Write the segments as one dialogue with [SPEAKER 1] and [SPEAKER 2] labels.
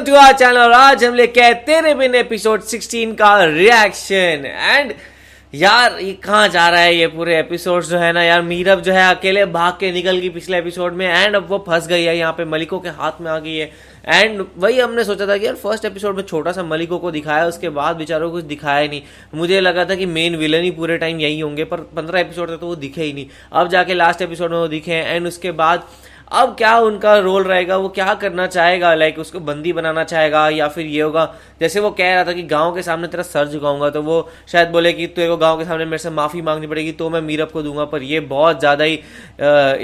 [SPEAKER 1] To our channel और आज हम लेके आए तेरे बिन एपिसोड 16 का रिएक्शन। एंड यार ये कहाँ जा रहा है ये पूरे एपिसोड जो है ना यार। मीरब जो है अकेले भाग के निकल गई पिछले एपिसोड में एंड अब वो फंस गई है यहाँ पे, मलिको के हाथ में आ गई है। एंड वही हमने सोचा था कि यार फर्स्ट एपिसोड में छोटा सा मलिको को दिखाया, उसके बाद बेचारों को कुछ दिखाया ही नहीं। मुझे लगा था कि मेन विलन ही पूरे टाइम यही होंगे, पर 15 एपिसोड तक तो वो दिखे ही नहीं। अब जाके लास्ट एपिसोड में वो दिखे एंड उसके बाद अब क्या उनका रोल रहेगा, वो क्या करना चाहेगा, लाइक उसको बंदी बनाना चाहेगा या फिर ये होगा जैसे वो कह रहा था कि गांव के सामने तेरा सर झुकाऊंगा, तो वो शायद बोले कि तेरे को गांव के सामने मेरे से माफ़ी मांगनी पड़ेगी तो मैं मीरब को दूंगा। पर ये बहुत ज़्यादा ही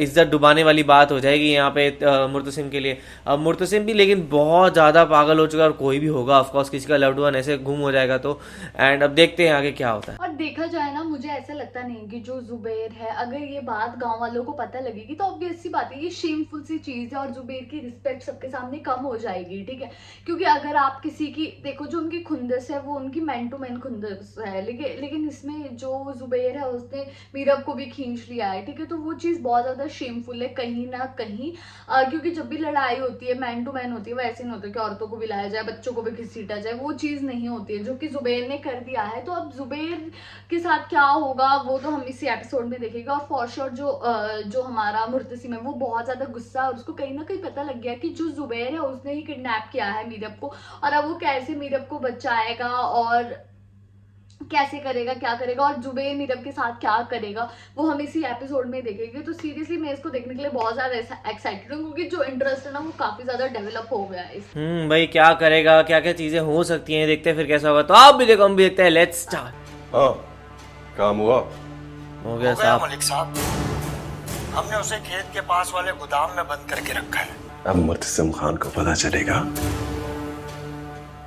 [SPEAKER 1] इज्जत डुबाने वाली बात हो जाएगी यहाँ पे मुर्तसिम के लिए। अब मुर्तसिम भी लेकिन बहुत ज़्यादा पागल हो चुका है और कोई भी होगा ऑफकोर्स किसी का लव्ड वन ऐसे गुम हो जाएगा तो। एंड अब देखते हैं आगे क्या होता है।
[SPEAKER 2] और देखा जाए ना, मुझे ऐसा लगता नहीं कि जो जुबैर है अगर ये बात गांव वालों को पता लगेगी तो ऑब्वियस सी बात है ये शेमफुल सी चीज है और जुबैर की रिस्पेक्ट सबके सामने कम हो जाएगी, ठीक है। क्योंकि अगर आप किसी की देखो, जो उनकी खुंदस है वो उनकी मैन टू मैन खुंदस है, लेकिन इसमें जो जुबैर है उसने मीरब को भी खींच लिया है, ठीक है। तो वो चीज़ बहुत ज़्यादा शेमफुल है कहीं ना कहीं, क्योंकि जब भी लड़ाई होती है मैन टू मैन होती है, वो ऐसे नहीं होता कि औरतों को भी लाया जाए बच्चों को भी घसीटा जाए, वो चीज़ नहीं होती है जो कि जुबैर ने कर दिया है। तो अब जुबैर के साथ क्या होगा वो तो हम इसी एपिसोड में देखेंगे। और फॉर श्योर जो हमारा मुर्तसिम है वो बहुत ज़्यादा गुस्सा है और उसको कहीं ना कहीं पता लग गया कि जो जुबैर है उसने ही किडनैप किया है मीरब को, और अब वो कैसे मीरब को बचाएगा और कैसे करेगा, क्या करेगा और जुबैर मीरब के साथ क्या करेगा वो हम इसी एपिसोड में देखेंगे। तो सीरियसली मैं इसको देखने के लिए बहुत ज्यादा एक्साइटेड हूँ क्योंकि जो इंटरेस्ट है ना वो काफी ज्यादा डेवलप हो गया है।
[SPEAKER 1] भाई क्या करेगा, क्या क्या चीजें हो सकती हैं, देखते हैं फिर कैसा होगा। तो आप भी देखो हम भी देखते हैं। Let's start.
[SPEAKER 3] हाँ, काम हुआ?
[SPEAKER 1] हो गया साहब।
[SPEAKER 4] मलिक साहब, हमने उसे खेत के पास वाले गोदाम में बंद करके रखा है।
[SPEAKER 3] अब मुर्तसिम खान को पता चलेगा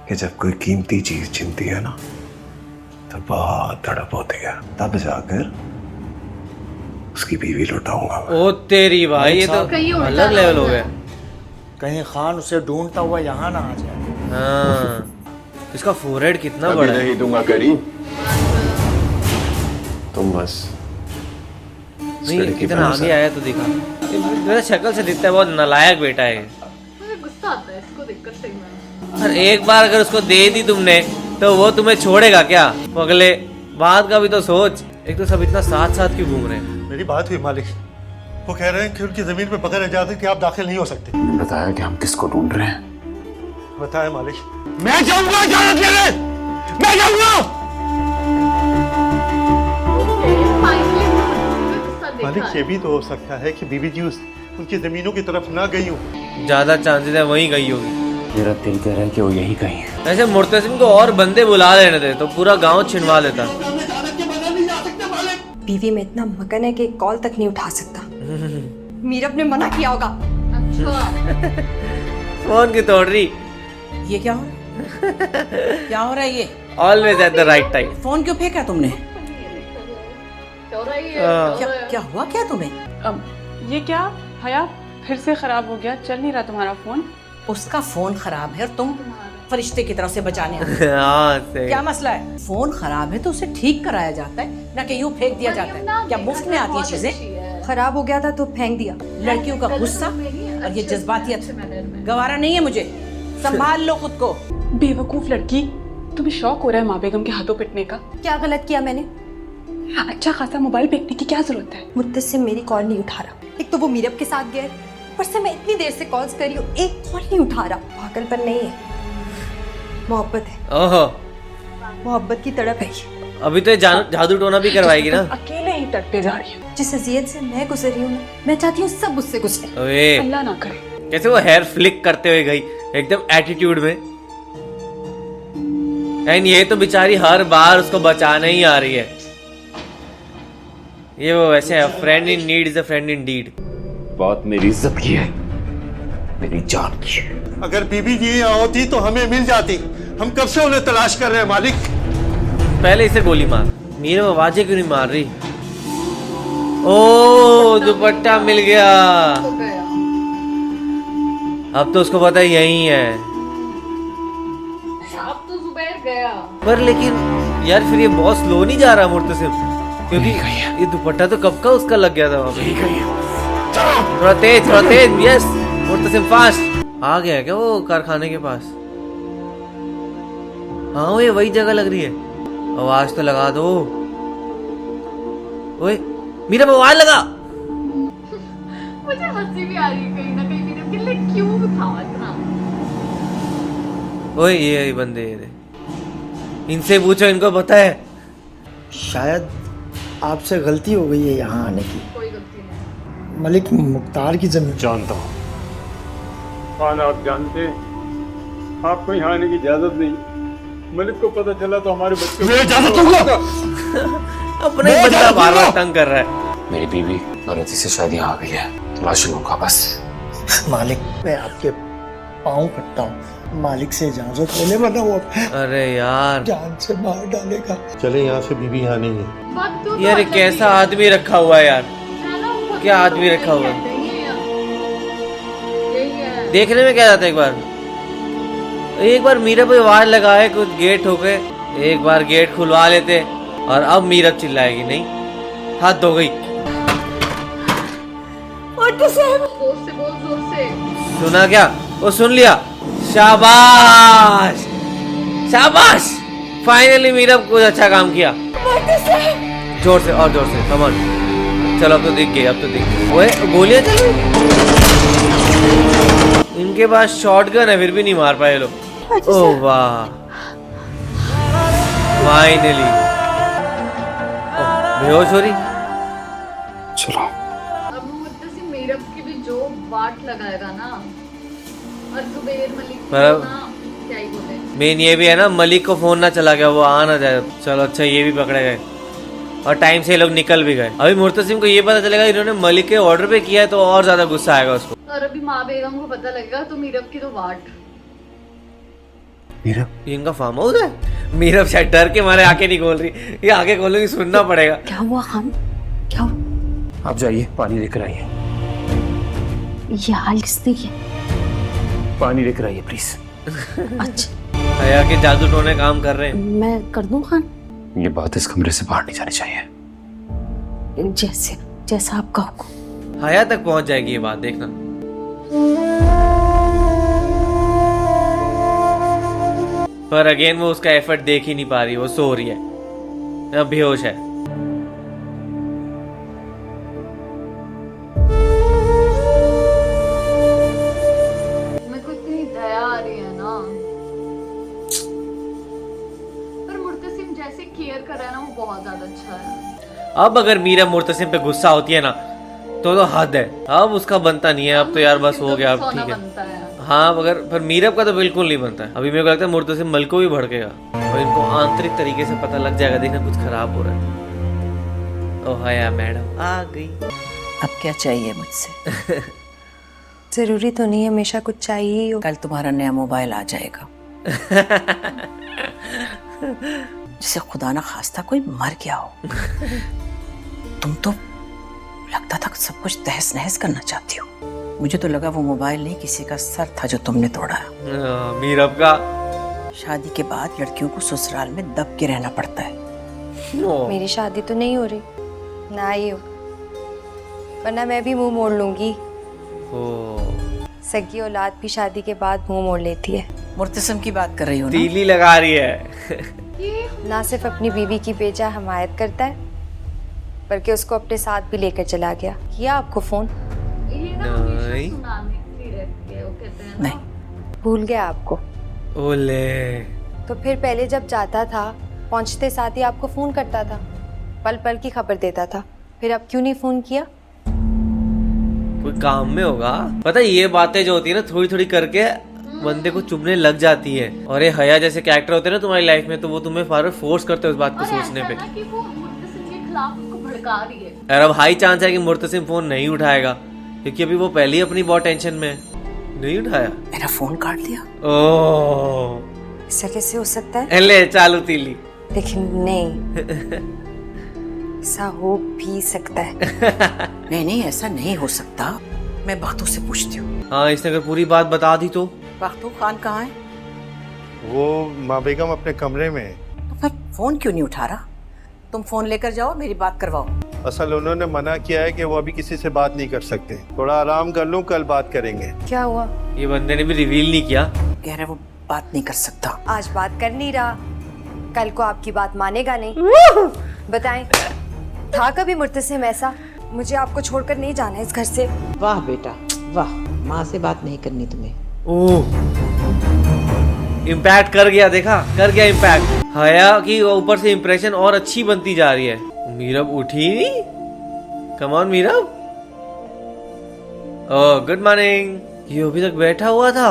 [SPEAKER 3] कि जब कोई कीमती चीज छिनती है ना तो बहुत तड़प होती है, तब जाकर उसकी बीवी लुटाऊंगा।
[SPEAKER 1] ओ तेरी भाई, ये तो अलग लेवल हो गया।
[SPEAKER 4] कहीं खान उसे ढूंढता हुआ यहाँ ना आ जाए।
[SPEAKER 1] हाँ, इसका फोरहेड कितना बड़ा है।
[SPEAKER 3] नहीं दूंगा करीम, तुम बस
[SPEAKER 1] नहीं कितना आगे आया तो दिखा। मेरा शक्ल से दिखता है बहुत नालायक बेटा है।
[SPEAKER 2] मुझे गुस्सा आता है इसको देखकर सही में।
[SPEAKER 1] और एक बार अगर उसको दे दी तुमने तो वो तुम्हें छोड़ेगा क्या? अगले बात का भी तो सोच। एक तो सब इतना साथ साथ क्यों घूम रहे हैं?
[SPEAKER 5] मेरी बात हुई मालिक, वो कह रहे हैं कि उनकी जमीन पे बगैर इजाजत के आप दाखिल नहीं हो सकते।
[SPEAKER 3] बताया कि हम किसको ढूंढ रहे हैं?
[SPEAKER 5] बताया मालिक।
[SPEAKER 4] मैं जाऊंगा इजाजत लेने, मैं जाऊंगा।
[SPEAKER 5] मालिक ये भी तो हो सकता है कि बीबी जी उनकी जमीनों की तरफ ना गई हो।
[SPEAKER 1] ज्यादा चांसेस है वहीं गई होगी।
[SPEAKER 3] मेरा दिल कह रहा है कि वो यही कहीं है।
[SPEAKER 1] ऐसे मुर्तसिम को और बंदे बुला लेने थे तो पूरा गांव छिनवा देता।
[SPEAKER 6] बीवी में इतना मगन है कि कॉल तक नहीं उठा सकता। मीरब ने मना किया होगा।
[SPEAKER 1] फोन की तोड़ रही।
[SPEAKER 7] ये क्या हो क्या हो रहा है ये?
[SPEAKER 1] Always at the right time.
[SPEAKER 7] Phone क्यों फेंका तुमने? क्या हुआ क्या तुम्हें?
[SPEAKER 8] अब ये क्या हया, फिर से खराब हो गया, चल नहीं रहा तुम्हारा फोन?
[SPEAKER 7] उसका फोन खराब है और तुम फरिश्ते की तरफ से बचाने आए। क्या मसला है? फोन खराब है तो उसे ठीक कराया जाता है ना कि यूं फेंक दिया जाता है। क्या मुफ्त में आती है चीजें?
[SPEAKER 6] खराब हो गया था तो फेंक दिया।
[SPEAKER 7] लड़कियों का गुस्सा और ये जज्बातियत गवारा नहीं है मुझे। संभाल लो खुद को।
[SPEAKER 8] बेवकूफ लड़की, तुम्हें शौक हो रहा है माँ बेगम के हाथों पिटने का?
[SPEAKER 6] क्या गलत किया मैंने?
[SPEAKER 8] अच्छा खासा मोबाइल फेंकने की क्या जरूरत है?
[SPEAKER 6] मुत्तसिम मेरी कॉल नहीं उठा रहा। एक तो वो मीरब के साथ गए, पर से मैं इतनी देर से कॉल्स कर रही हूँ, एक कॉल नहीं उठा रहा। पागलपन नहीं है, मोहब्बत है।
[SPEAKER 1] ओहो,
[SPEAKER 6] मोहब्बत की तड़प है ये।
[SPEAKER 1] अभी तो जादू टोना भी करवाएगी ना।
[SPEAKER 8] अकेले ही तड़पे जा रही है।
[SPEAKER 6] जिस अजियत से मैं गुजर रही हूँ ना, मैं चाहती हूँ सब उससे गुजरे।
[SPEAKER 1] ओए,
[SPEAKER 8] अल्लाह ना करे।
[SPEAKER 1] कैसे वो हेयर फ्लिक करते हुए गई एकदम एटीट्यूड में। एंड ये तो बेचारी हर बार उसको बचाने ही आ रही है। ये वो वैसे है, friend in need is a friend in deed.
[SPEAKER 3] बात मेरी इज्जत की है, मेरी जान की है।
[SPEAKER 5] अगर बीबी जी यहाँ होती तो हमें मिल जाती। हम कब से उन्हें तलाश कर रहे हैं मालिक।
[SPEAKER 1] पहले इसे गोली मार। मीरब आवाजें क्यों नहीं मार रही? ओ दुपट्टा मिल गया। अब तो उसको पता यही है।
[SPEAKER 2] अब तो जुबैर गया।
[SPEAKER 1] पर लेकिन यार फिर ये बहुत स्लो नहीं जा रहा मुर्तसिम, क्योंकि ये दुपट्टा तो कब का उसका लग गया था वहाँ पे। थोड़ा तेज यस। मुर्तसिम फास्ट। आ गया क्या वो कारखाने के पास? हाँ ये वही जगह लग रही है। आवाज तो लगा दो। ओए मीरब आवाज लगा।
[SPEAKER 2] मुझे हंसी भी आ रही है कहीं ना कहीं मीरब के लिए, क्यों था इतना।
[SPEAKER 1] ओए ये बंदे ये इनसे पूछो, इनको पता है।
[SPEAKER 9] शायद आपसे गलती हो गई है यहाँ आने की।
[SPEAKER 2] कोई गलती नहीं।
[SPEAKER 9] मलिक मुख्तार की जमीन।
[SPEAKER 5] जानता हूँ खान, आप जानते हैं आपको यहाँ आने की इजाजत नहीं। मलिक को पता चला तो हमारे बच्चे को इजाजत दूंगा।
[SPEAKER 1] अपने बंदा बार बार तंग कर रहा है।
[SPEAKER 3] मेरी बीवी गलती से शायद यहाँ आ गई है, तलाशी होगा बस।
[SPEAKER 9] मालिक मैं आपके पाँव पड़ता हूँ, मालिक से इजाजत ले ले वरना वो
[SPEAKER 1] अरे यार
[SPEAKER 9] जान से मार डालेगा।
[SPEAKER 5] चले यहाँ से, बीवी यहाँ नहीं है।
[SPEAKER 2] बात तो
[SPEAKER 1] यार ये कैसा आदमी रखा हुआ है यार। क्या आदमी रखा हुआ है। देखने में क्या जाता है। एक बार मीरब पे आवाज लगाए कुछ गेट हो गए, एक बार गेट खुलवा लेते और अब मीरब चिल्लाएगी नहीं, हाथ धो गई।
[SPEAKER 2] जोर से बोल, जोर से।
[SPEAKER 1] सुना क्या? वो सुन लिया। शाबाश शाबाश, फाइनली मीरब कुछ अच्छा काम किया। जोर से और जोर से, कम ऑन। चलो अब तो दिख गई, अब तो दिख गई। ओए गोलियां चल रही। इनके पास शॉटगन है फिर भी नहीं मार पाए लोग। ओह वाह, फाइनली। बेहोश हो रही।
[SPEAKER 3] चलो
[SPEAKER 2] अब मुत्तसिम मीरब की भी जो वाट लगाएगा ना, और जुबैर मलिक को
[SPEAKER 1] मतलब-
[SPEAKER 2] ना क्या ही बोले।
[SPEAKER 1] मेन ये भी है ना, मलिक को फोन ना चला गया, वो आ ना जाए। चलो अच्छा ये भी पकड़े गए और टाइम से ये लोग निकल भी गए। अभी मुर्तसिम को ये पता चलेगा इन्होंने मलिक के ऑर्डर पे किया है तो और ज्यादा गुस्सा आएगा उसको।
[SPEAKER 2] और अभी माँ बेगम को पता लगेगा तो मीरब की तो वाट।
[SPEAKER 3] मीरब,
[SPEAKER 1] ये इनका फार्म हाउस है। मीरब शायद डर के मारे आके नहीं खोल रही, ये आके खोलेंगी सुनना पड़ेगा।
[SPEAKER 6] क्या हुआ खान? क्या हुआ?
[SPEAKER 3] आप जाइए पानी लेकर आइए।
[SPEAKER 6] ये हाल किसने किया?
[SPEAKER 3] पानी लेकर आइए प्लीज।
[SPEAKER 6] अच्छा
[SPEAKER 1] हया के जादू टोने काम कर रहे हैं।
[SPEAKER 6] मैं कर दूं खान?
[SPEAKER 3] ये बात इस कमरे से बाहर नहीं जानी चाहिए।
[SPEAKER 6] जैसे जैसा आपका हुक्म।
[SPEAKER 1] हया तक पहुंच जाएगी ये बात, देखना। पर अगेन वो उसका एफर्ट देख ही नहीं पा रही, वो सो रही है, अब बेहोश है।
[SPEAKER 2] मेरे को इतनी दया आ रही है ना, पर मुर्तसिम जैसे केयर कर रहा है ना वो बहुत ज्यादा अच्छा है।
[SPEAKER 1] अब अगर मीरा मुर्तसिम पे गुस्सा होती है ना तो हद है। अब उसका बनता नहीं है, अब तो यार बस हो गया, अब ठीक है।
[SPEAKER 2] बनता है।
[SPEAKER 1] हाँ मगर पर मीरब का तो बिल्कुल नहीं बनता है। अभी मेरे को लगता है मुर्तसिम मलिक को भी भड़केगा और इनको आंतरिक तरीके से पता लग जाएगा, देखना कुछ खराब हो रहा है। ओह हया मैडम आ गई।
[SPEAKER 7] अब क्या चाहिए मुझसे?
[SPEAKER 6] जरूरी तो नहीं हमेशा कुछ चाहिए ही हो।
[SPEAKER 7] कल तुम्हारा नया मोबाइल आ जाएगा। जिसे खुदा ना खास्ता कोई मर गया हो। तुम तो लगता था सब कुछ तहस नहस करना चाहती हो। मुझे तो लगा वो मोबाइल नहीं किसी का सर था जो तुमने तोड़ा।
[SPEAKER 1] मीरब का
[SPEAKER 7] शादी के बाद लड़कियों को ससुराल में दब के रहना पड़ता है।
[SPEAKER 6] मेरी शादी तो नहीं हो रही, ना ही हो, वरना मैं भी मुंह मोड़ लूंगी। सगी औलाद भी शादी के बाद मुंह मोड़ लेती है।
[SPEAKER 7] मुर्तसिम की बात कर रही हो ना?
[SPEAKER 1] तीली लगा रही है।
[SPEAKER 6] ना सिर्फ अपनी बीवी की बेजा हमायत करता है बल्कि उसको अपने साथ भी लेकर चला गया। किया आपको फोन?
[SPEAKER 2] ये ना हमेशा सुनाती रहती है, वो कहते हैं ना।
[SPEAKER 7] नहीं,
[SPEAKER 6] भूल गया आपको?
[SPEAKER 1] ओले
[SPEAKER 6] तो फिर पहले जब जाता था पहुंचते साथ ही आपको फोन करता था, पल पल की खबर देता था, फिर अब क्यों नहीं फोन किया?
[SPEAKER 1] कोई काम में होगा। पता है ये बातें जो होती है ना थोड़ी थोड़ी करके बंदे को चुभने लग जाती है। और ये हया जैसे कैरेक्टर होते हैं ना तुम्हारी लाइफ में, तो वो तुम्हें फार फोर्स करते हैं उस बात को
[SPEAKER 2] और
[SPEAKER 1] सोचने
[SPEAKER 2] ऐसा
[SPEAKER 1] पे।
[SPEAKER 2] ना कि वो मुर्तसिम के खिलाफ उसको भड़का रही है।
[SPEAKER 1] यार अब हाई चांस है कि मुर्तसिम फोन नहीं उठाएगा क्योंकि अभी वो पहले ही अपनी बहुत टेंशन में है। नहीं उठाया।
[SPEAKER 7] मेरा फोन काट दिया।
[SPEAKER 1] ओह
[SPEAKER 6] ऐसा कैसे हो सकता है?
[SPEAKER 1] ले चालू तीली।
[SPEAKER 6] लेकिन नहीं, ऐसा हो भी सकता है।
[SPEAKER 7] नहीं नहीं, ऐसा नहीं हो सकता। मैं बातों से पूछती हूँ।
[SPEAKER 1] हाँ इसने अगर पूरी बात बता दी तो।
[SPEAKER 7] बातों खान कहाँ है?
[SPEAKER 5] वो माँ बेगम अपने कमरे में है।
[SPEAKER 7] तो फिर फोन क्यों नहीं उठा रहा? तुम फोन लेकर जाओ, मेरी बात करवाओ।
[SPEAKER 5] असल उन्होंने मना किया है कि वो अभी किसी से बात नहीं कर सकते। थोड़ा आराम कर लूं, कल बात करेंगे।
[SPEAKER 6] क्या हुआ?
[SPEAKER 1] ये बंदे ने भी रिवील नहीं किया।
[SPEAKER 7] कह रहे वो बात नहीं कर सकता।
[SPEAKER 6] आज बात कर नहीं रहा, कल को आपकी बात मानेगा नहीं। बताएं, था कभी मुर्तसिम ऐसा? मुझे आपको छोड़कर नहीं जाना इस घर से।
[SPEAKER 10] वाह बेटा वाह, माँ से बात नहीं करनी तुम्हें।
[SPEAKER 1] ओह, इम्पैक्ट कर गया, देखा कर गया इम्पैक्ट। हया की ऊपर से इंप्रेशन और अच्छी बनती जा रही है। मीरब उठी नहीं, come on Meerab. Oh good morning. ये अभी तक बैठा हुआ था।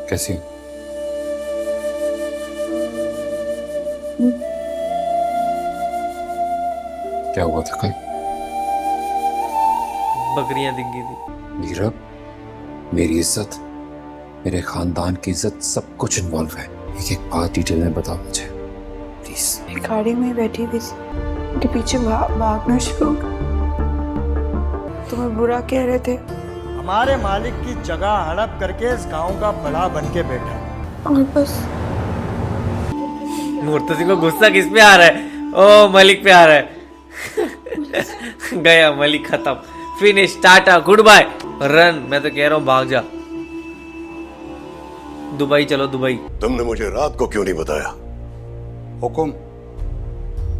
[SPEAKER 3] कैसी हो? क्या हुआ था कल?
[SPEAKER 1] बकरियां दिख गई थी।
[SPEAKER 3] मीरब, मेरी इज्जत, मेरे खानदान की इज्जत, सब कुछ इन्वॉल्व है। एक बात डिटेल में बताओ मुझे प्लीज।
[SPEAKER 8] गाड़ी में बैठी हुई थी, उनके पीछे भागना शुरू हो गया। तुम्हें बुरा कह रहे थे
[SPEAKER 4] हमारे मालिक की जगह हड़प करके इस गांव का बड़ा बन के बैठा है।
[SPEAKER 8] और बस
[SPEAKER 1] मुर्तसिम को गुस्सा किस पे आ रहा है? ओ मलिक पे आ रहा है। गया मलिक, खत्म, finish, tata, good bye, run. मैं तो कह रहा हूँ भाग जा, दुबई चलो दुबई।
[SPEAKER 3] तुमने मुझे रात को क्यों नहीं बताया?
[SPEAKER 11] हुकुम,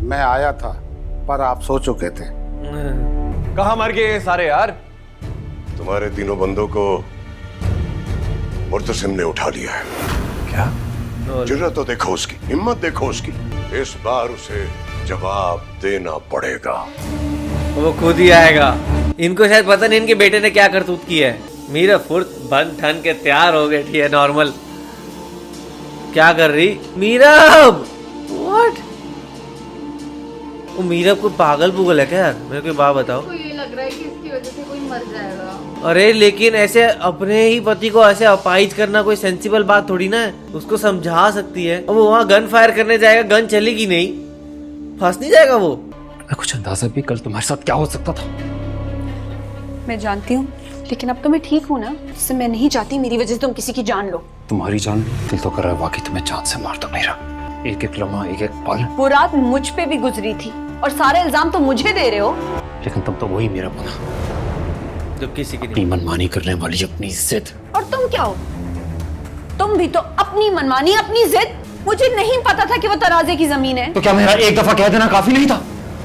[SPEAKER 11] मैं आया था पर आप सो चुके थे।
[SPEAKER 3] कहाँ मर गए ये सारे यार? तुम्हारे तीनों बंदों को मुर्तसिम ने उठा लिया है। क्या? जुर्रत तो देखो उसकी, हिम्मत देखो उसकी। इस बार उसे जवाब देना पड़ेगा।
[SPEAKER 1] वो खुद ही आएगा। इनको शायद पता नहीं इनके बेटे ने क्या करतूत की है। मीरा फुर्त बन ठन के तैयार हो गई थी, नॉर्मल। क्या कर रही मीरब? व्हाट? वो मीरब को पागल पुगल है क्या यार? मेरे को बात बताओ।
[SPEAKER 2] तो ये लग रहा है कि इसकी वजह से कोई मर जाएगा।
[SPEAKER 1] अरे लेकिन ऐसे अपने ही पति को ऐसे अपाइज करना कोई सेंसिबल बात थोड़ी ना है। उसको समझा सकती है। अब वो वहाँ गन फायर करने जाएगा, गन चलेगी नहीं, फंस नहीं जाएगा वो?
[SPEAKER 3] कुछ अंदाजा भी कल तुम्हारे साथ क्या हो सकता था?
[SPEAKER 8] मैं जानती हूँ, लेकिन अब तो मैं ठीक हूँ ना, इससे मैं नहीं चाहती मेरी वजह से तुम किसी की जान लो।
[SPEAKER 3] तुम्हारी जान? दिल तो कर रहा है वाकई तुम्हें जान से मार दो मेरा। एक एक लम्हा, एक एक पल।
[SPEAKER 8] वो रात मुझ पे भी गुजरी थी और सारे इल्जाम तो मुझे दे रहे हो।
[SPEAKER 3] लेकिन तुम तो वही मेरा बना,
[SPEAKER 1] जो किसी की
[SPEAKER 3] अपनी मनमानी करने वाली, अपनी जिद।
[SPEAKER 8] और तुम क्या हो? तुम भी तो अपनी मनमानी, अपनी जिद। मुझे नहीं पता था कि वो तराजे की जमीन है।
[SPEAKER 3] तो क्या मेरा एक दफा कह देना काफी नहीं था?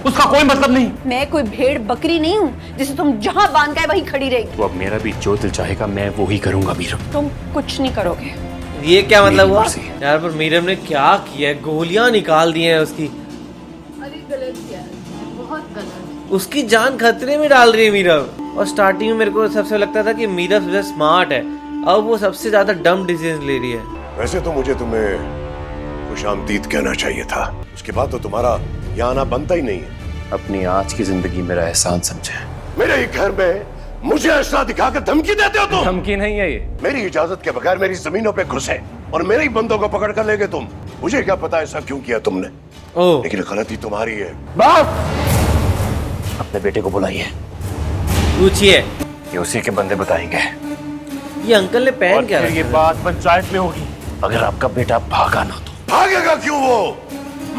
[SPEAKER 3] उसका कोई मतलब नहीं।
[SPEAKER 8] मैं कोई भेड़ बकरी नहीं हूँ जिसे तुम जहाँ बांध के वही खड़ी रहेगी।
[SPEAKER 3] तो अब मेरा भी जो दिल चाहेगा मैं वो ही करूंगा मीरब।
[SPEAKER 8] तुम कुछ नहीं करोगे।
[SPEAKER 1] ये क्या मतलब हुआ यार? पर मीरब ने क्या किया? गोलियां निकाल दी हैं उसकी।
[SPEAKER 2] अरे गलत किया है, बहुत गलत।
[SPEAKER 1] उसकी जान खतरे में डाल रही है मीरब। और स्टार्टिंग में मेरे को सबसे लगता था कि मीरब सबसे स्मार्ट है, अब वो सबसे ज्यादा डम डिसीजन ले रही है।
[SPEAKER 3] वैसे तो मुझे तुम्हें खुशामदीद कहना चाहिए था, उसके बाद तो तुम्हारा यहाँ आना बनता ही नहीं है। अपनी आज की जिंदगी मेरा एहसान समझे। मेरे ही घर में मुझे ऐसा दिखाकर धमकी देते हो तुम?
[SPEAKER 1] धमकी नहीं है ये।
[SPEAKER 3] मेरी इजाजत के बगैर मेरी जमीनों पे घुसे और मेरे ही बंदों को पकड़ कर ले गए तुम। मुझे क्या पता ऐसा क्यों किया तुमने?
[SPEAKER 1] ओह,
[SPEAKER 3] लेकिन गलती तुम्हारी है।
[SPEAKER 11] अपने बेटे को बुलाइए,
[SPEAKER 1] पूछिए।
[SPEAKER 11] ये उसी के बंदे बताएंगे।
[SPEAKER 1] ये अंकल ने पहन क्या
[SPEAKER 11] ये बात पंचायत में होगी अगर आपका बेटा भागा ना तो।
[SPEAKER 3] भागेगा क्यों? वो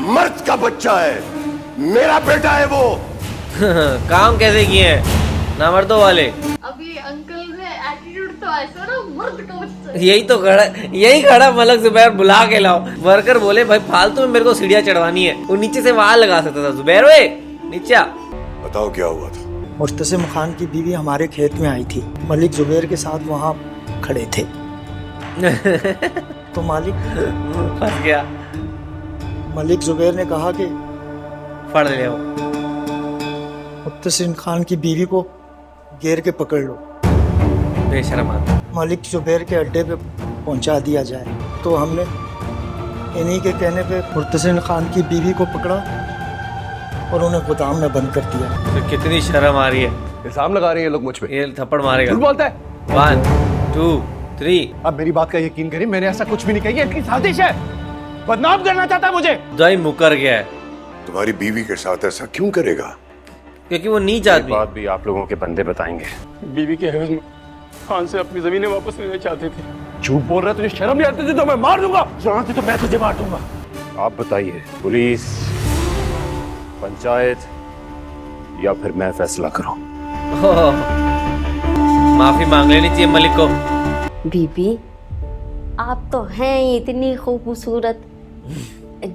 [SPEAKER 3] मर्द का बच्चा है, मेरा बेटा है वो।
[SPEAKER 1] काम कैसे किए हैं नामर्दों वाले?
[SPEAKER 2] अब ये अंकल ने एटीट्यूड तो ऐसा ना, मर्द का बच्चा।
[SPEAKER 1] यही खड़ा मलक जुबैर, बुला के लाओ। वर्कर बोले भाई फालतू में मेरे को सीढ़ियाँ चढ़वानी है। वो नीचे से वहां लगा सकता था। जुबैर वे नीचे आ।
[SPEAKER 3] बताओ क्या हुआ था?
[SPEAKER 9] मुर्तसिम खान की बीवी हमारे खेत में आई थी, मलिक जुबैर के साथ वहाँ खड़े थे। तो
[SPEAKER 1] फंस गया।
[SPEAKER 9] मलिक जुबैर ने कहा कि
[SPEAKER 1] फड़ ले आओ।
[SPEAKER 9] मुर्तसिम खान की बीवी को घेर के पकड़ लो,
[SPEAKER 1] बेशरम आदमी।
[SPEAKER 9] मलिक जुबैर के अड्डे पे पहुंचा दिया जाए। तो हमने इन्हीं के कहने पे मुर्तसिम खान की बीवी को पकड़ा और उन्हें गोदाम में बंद कर दिया।
[SPEAKER 1] तो कितनी शर्म आ रही है।
[SPEAKER 3] इल्जाम लगा रहे हैं ये लोग मुझ पे।
[SPEAKER 1] ये थप्पड़ मारेगा।
[SPEAKER 3] झूठ बोलता है।
[SPEAKER 1] 1 2 3।
[SPEAKER 11] अब मेरी बात का यकीन करिए, मैंने ऐसा कुछ भी नहीं कही। इनकी साजिश है, बदनाम करना चाहता है मुझे।
[SPEAKER 1] दाई मुकर गया है।
[SPEAKER 3] तुम्हारी बीवी के साथ ऐसा क्यों करेगा?
[SPEAKER 1] क्योंकि वो नीच आदमी।
[SPEAKER 3] बात भी आप लोगों के बंदे बताएंगे।
[SPEAKER 5] बीवी के एवज में खान से अपनी जमीनें वापस लेना चाहते थे।
[SPEAKER 11] झूठ बोल रहा है, तुझे शर्म नहीं आती? तो मैं मार दूंगा, जानते तो मैं तुझे मार दूंगा।
[SPEAKER 3] आप बताइए, पुलिस, पंचायत या फिर मैं फैसला करूं?
[SPEAKER 1] माफी मांग लेनी चाहिए मलिक को।
[SPEAKER 6] बीबी,
[SPEAKER 12] आप तो हैं ही इतनी खूबसूरत,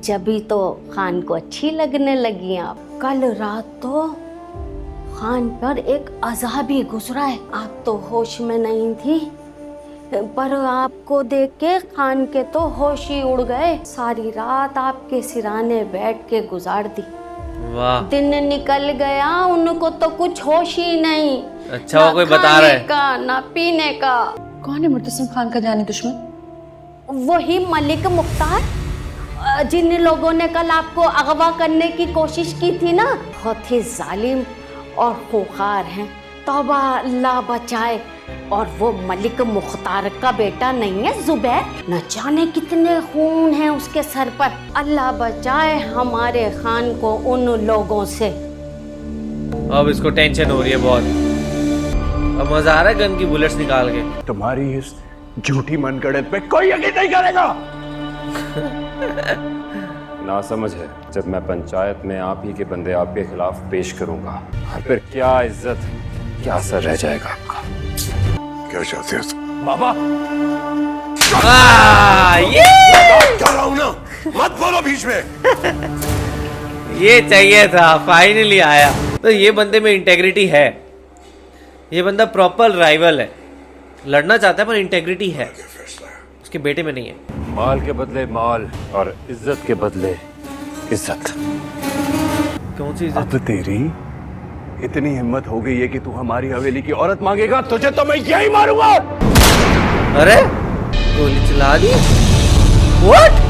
[SPEAKER 12] जभी तो खान को अच्छी लगने लगी आप। कल रात तो खान पर एक अज़ाब ही गुजरा है। आप तो होश में नहीं थी, पर आपको देख के खान के तो होश ही उड़ गए। सारी रात आपके सिराने बैठ के गुजार दी।
[SPEAKER 1] वाह,
[SPEAKER 12] दिन निकल गया, उनको तो कुछ होश ही नहीं।
[SPEAKER 1] अच्छा वो कोई बता रहा है
[SPEAKER 12] का ना पीने का।
[SPEAKER 8] कौन है मुर्तसिम खान का जानी दुश्मन?
[SPEAKER 12] वही मलिक मुख्तार, जिन लोगों ने कल आपको अगवा करने की कोशिश की थी ना, बहुत ही जालिम और खूंखार हैं। तौबा, अल्लाह बचाए। और वो मलिक मुख्तार का बेटा नहीं है जुबैर, न जाने कितने खून हैं उसके सर पर। अल्लाह बचाए हमारे खान को उन लोगों से।
[SPEAKER 1] अब इसको टेंशन हो रही है बहुत। अब मजा आ रहा है गन की बुलेट्स निकाल के।
[SPEAKER 3] तुम्हारी इस झूठी मनगढ़ंत पे कोई यकीन नहीं करेगा।
[SPEAKER 13] ना समझ है, जब मैं पंचायत में आप ही के बंदे आपके खिलाफ पेश करूंगा, फिर क्या इज्जत, क्या असर रह जाएगा आपका।
[SPEAKER 3] क्या चाहते हो तुम?
[SPEAKER 1] बाबा
[SPEAKER 3] कर रहा हूं ना, मत बोलो बीच में।
[SPEAKER 1] ये चाहिए था, फाइनली आया। तो ये बंदे में इंटेग्रिटी है, ये बंदा प्रॉपर राइवल है, लड़ना चाहता है पर इंटेग्रिटी है, उसके बेटे में नहीं है।
[SPEAKER 13] माल के बदले माल और इज्जत के बदले इज्जत।
[SPEAKER 1] कौन सी इज्जत?
[SPEAKER 3] अब तेरी इतनी हिम्मत हो गई है कि तू हमारी हवेली की औरत मांगेगा, तुझे तो मैं यही मारूंगा।
[SPEAKER 1] अरे गोली चला दी। What?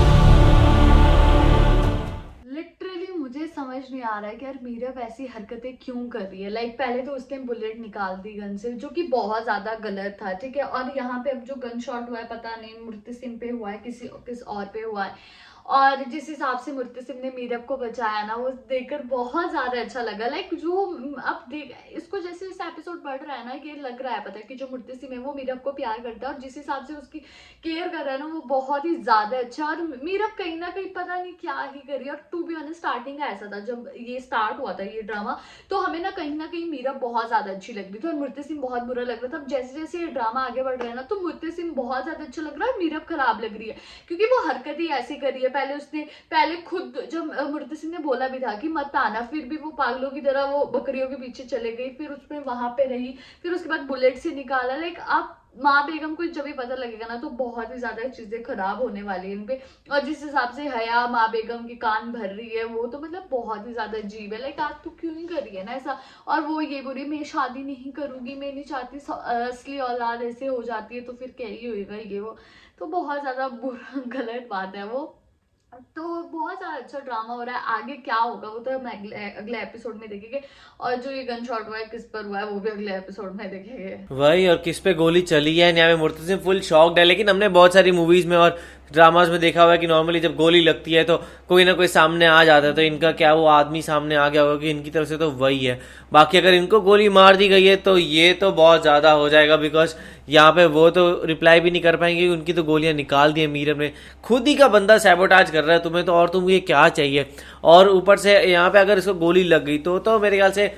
[SPEAKER 2] लिटरली मुझे समझ नहीं आ रहा है कि यार मीरब ऐसी हरकतें क्यों कर रही है। लाइक पहले तो उसने बुलेट निकाल दी गन से, जो कि बहुत ज्यादा गलत था, ठीक है। और यहाँ पे अब जो गन शॉट हुआ है, पता नहीं मुर्तसिम पे हुआ है, किस और पे हुआ है। और जिस हिसाब से मुर्तसिम ने मीरब को बचाया ना, वो देखकर बहुत ज्यादा अच्छा लगा। लाइक जो अब देख, इसको जैसे जैसे एपिसोड बढ़ रहा है ना, ये लग रहा है पता है कि जो मुर्तसिम है वो मीरब को प्यार करता है, और जिस हिसाब से उसकी केयर कर रहा है ना, वो बहुत ही ज्यादा अच्छा। और मीरब कहीं ना कहीं पता नहीं क्या ही कर रही है। और टू बी ऑनेस्ट स्टार्टिंग ऐसा था, जब ये स्टार्ट हुआ था ये ड्रामा, तो हमें ना कहीं मीरब बहुत ज्यादा अच्छी लग रही थी और मुर्तसिम बहुत बुरा लग रहा था। अब जैसे जैसे ये ड्रामा आगे बढ़ रहा है ना, तो मुर्तसिम बहुत ज्यादा अच्छा लग रहा है और मीरब खराब लग रही है, क्योंकि वो हरकत ही ऐसी कर रही है। पहले खुद जब मुर्तसिम ने बोला भी था कि मत आना, फिर भी वो पागलों की तरह वो बकरियों के पीछे चले गई, फिर उसमें वहां पे रही, फिर उसके बाद बुलेट से निकाला। लाइक आप माँ बेगम को जब भी पता लगेगा ना, तो बहुत ही ज्यादा चीजें खराब होने वाली है इन पे। और जिस हिसाब से हया माँ बेगम की कान भर रही है, वो तो मतलब बहुत ही ज्यादा अजीब है। लाइक आज तू क्यों नहीं कर रही है ना ऐसा। और वो ये बोली मैं शादी नहीं करूंगी, मैं नहीं चाहती असली औलाद ऐसे हो जाती है तो फिर क्या ही होएगा ये वो। तो बहुत ज्यादा बुरा गलत बात है वो। तो बहुत ज़्यादा अच्छा ड्रामा हो रहा है। आगे क्या होगा वो तो हम अगले एपिसोड में देखेंगे, और जो ये गन शॉट हुआ है किस पर हुआ है वो भी अगले एपिसोड में देखेंगे।
[SPEAKER 1] वही, और किस पे गोली चली है। यहाँ में मुर्तसिम फुल शॉक्ड है, लेकिन हमने बहुत सारी मूवीज में और ड्रामाज में देखा हुआ है कि नॉर्मली जब गोली लगती है तो कोई ना कोई सामने आ जाता है। तो इनका क्या वो आदमी सामने आ गया होगा कि इनकी तरफ से तो वही है। बाकी अगर इनको गोली मार दी गई है तो ये तो बहुत ज़्यादा हो जाएगा, बिकॉज यहाँ पे वो तो रिप्लाई भी नहीं कर पाएंगे, उनकी तो गोलियां निकाल दी है मीरब ने। खुद ही का बंदा सैबोटाज कर रहा है तुम्हें, तो और तुम ये क्या चाहिए। और ऊपर से यहाँ पे अगर इसको गोली लग गई तो मेरे ख्याल से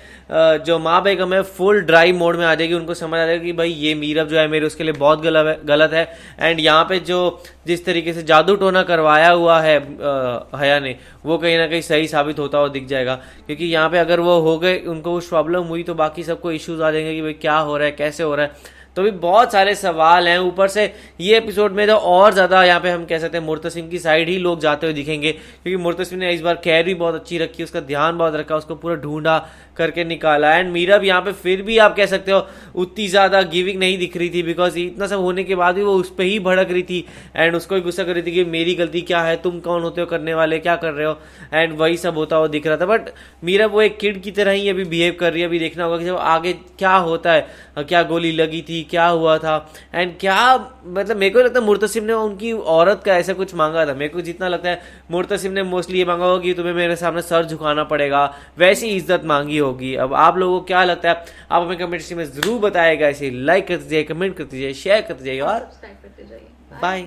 [SPEAKER 1] जो माँ बेगम है फुल ड्राई मोड में आ जाएगी। उनको समझ आ जाएगा कि भाई ये मीरब जो है मेरे उसके लिए बहुत गलत है। एंड यहाँ पे जो जिस तरीके से जादू टोना करवाया हुआ है हया ने, वो कहीं ना कहीं सही साबित होता हुआ दिख जाएगा। क्योंकि यहाँ पे अगर वो हो गए, उनको कुछ प्रॉब्लम हुई, तो बाकी सबको इश्यूज आ जाएंगे कि भाई क्या हो रहा है, कैसे हो रहा है। तो भी बहुत सारे सवाल हैं। ऊपर से ये एपिसोड में तो और ज़्यादा यहाँ पे हम कह सकते हैं मुर्तसिम की साइड ही लोग जाते हुए दिखेंगे, क्योंकि मुर्तसिम ने इस बार केयर भी बहुत अच्छी रखी, उसका ध्यान बहुत रखा, उसको पूरा ढूंढा करके निकाला। एंड मीरब यहाँ पे फिर भी आप कह सकते हो उतनी ज़्यादा गिविंग नहीं दिख रही थी, बिकॉज इतना सब होने के बाद भी वो उस पर ही भड़क रही थी एंड उसको ही गुस्सा कर रही थी कि मेरी गलती क्या है, तुम कौन होते हो करने वाले, क्या कर रहे हो। एंड वही सब होता हुआ दिख रहा था। बट मीरब वो एक किड की तरह ही अभी बिहेव कर रही है। अभी देखना होगा कि जब आगे क्या होता है, क्या गोली लगी थी, क्या हुआ था, एंड क्या मतलब मेरे को लगता है मुर्तसिम ने उनकी औरत का ऐसा कुछ मांगा था। मेरे को जितना लगता है मुर्तसिम ने मोस्टली ये मांगा होगा कि तुम्हें मेरे सामने सर झुकाना पड़ेगा, वैसी इज्जत मांगी होगी। अब आप लोगों को क्या लगता है, आप हमें कमेंट सेक्शन में जरूर बताएगा। ऐसे लाइक कर दीजिए, कमेंट कर दीजिए, शेयर कर दीजिए और बाय।